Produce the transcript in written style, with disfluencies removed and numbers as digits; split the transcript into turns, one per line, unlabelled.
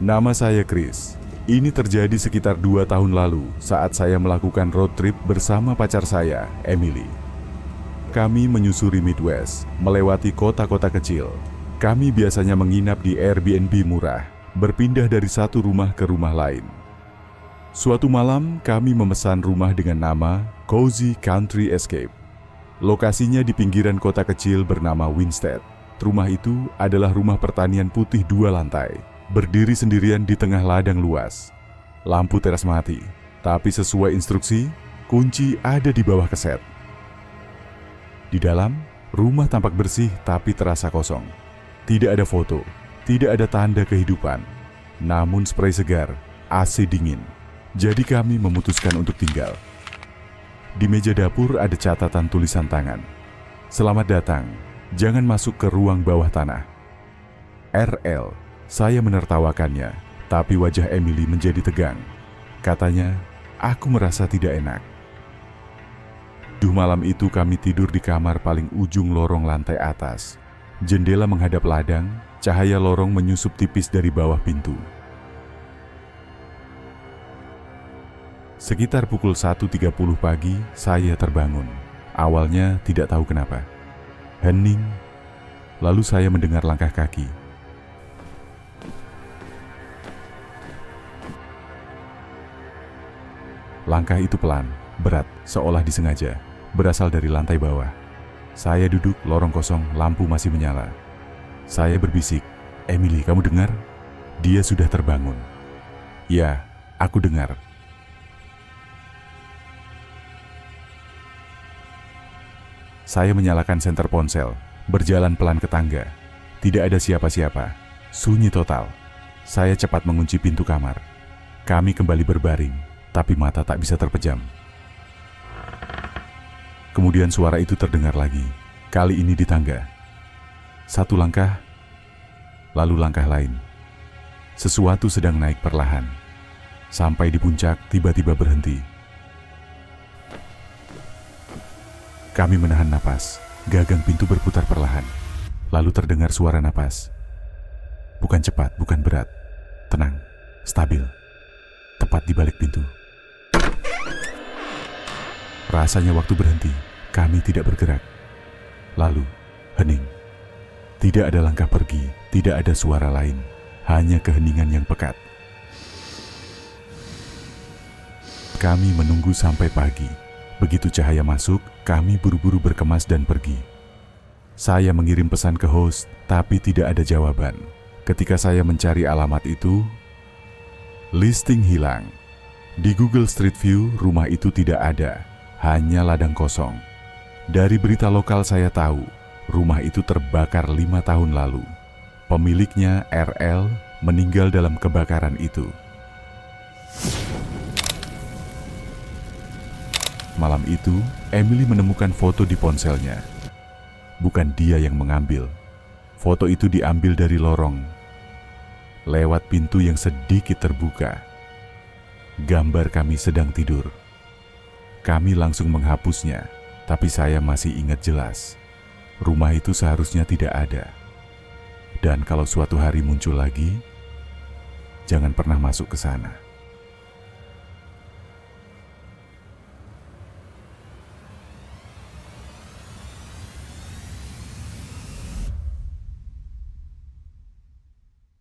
Nama saya Chris. Ini terjadi sekitar 2 tahun lalu saat saya melakukan road trip bersama pacar saya, Emily. Kami menyusuri Midwest, melewati kota-kota kecil. Kami biasanya menginap di Airbnb murah, berpindah dari satu rumah ke rumah lain. Suatu malam, kami memesan rumah dengan nama Cozy Country Escape. Lokasinya di pinggiran kota kecil bernama Winstead. Rumah itu adalah rumah pertanian putih 2 lantai, berdiri sendirian di tengah ladang luas. Lampu teras mati, tapi sesuai instruksi, kunci ada di bawah keset. Di dalam, rumah tampak bersih tapi terasa kosong. Tidak ada foto, tidak ada tanda kehidupan, namun spray segar, AC dingin. Jadi kami memutuskan untuk tinggal. Di meja dapur ada catatan tulisan tangan. Selamat datang, jangan masuk ke ruang bawah tanah. RL. Saya menertawakannya, tapi wajah Emily menjadi tegang. Katanya, aku merasa tidak enak. Malam itu kami tidur di kamar paling ujung lorong lantai atas. Jendela menghadap ladang, cahaya lorong menyusup tipis dari bawah pintu. Sekitar pukul 1.30 pagi, saya terbangun. Awalnya tidak tahu kenapa. Hening, lalu saya mendengar langkah kaki. Langkah itu pelan, berat, seolah disengaja, berasal dari lantai bawah. Saya duduk, lorong kosong, lampu masih menyala. Saya berbisik, "Emily, kamu dengar?" Dia sudah terbangun. "Ya, aku dengar." Saya menyalakan senter ponsel, berjalan pelan ke tangga. Tidak ada siapa-siapa, sunyi total. Saya cepat mengunci pintu kamar. Kami kembali berbaring, tapi mata tak bisa terpejam. Kemudian suara itu terdengar lagi, kali ini di tangga. Satu langkah, lalu langkah lain. Sesuatu sedang naik perlahan. Sampai di puncak, tiba-tiba berhenti. Kami menahan napas, gagang pintu berputar perlahan. Lalu terdengar suara napas. Bukan cepat, bukan berat. Tenang, stabil. Tepat di balik pintu. Rasanya waktu berhenti, kami tidak bergerak. Lalu, hening. Tidak ada langkah pergi, tidak ada suara lain, hanya keheningan yang pekat. Kami menunggu sampai pagi. Begitu cahaya masuk, kami buru-buru berkemas dan pergi. Saya mengirim pesan ke host, tapi tidak ada jawaban. Ketika saya mencari alamat itu, listing hilang. Di Google Street View, rumah itu tidak ada. Hanya ladang kosong. Dari berita lokal saya tahu, rumah itu terbakar 5 tahun lalu. Pemiliknya, RL, meninggal dalam kebakaran itu. Malam itu, Emily menemukan foto di ponselnya. Bukan dia yang mengambil. Foto itu diambil dari lorong, lewat pintu yang sedikit terbuka. Gambar kami sedang tidur. Kami langsung menghapusnya, tapi saya masih ingat jelas. Rumah itu seharusnya tidak ada. Dan kalau suatu hari muncul lagi, jangan pernah masuk ke sana.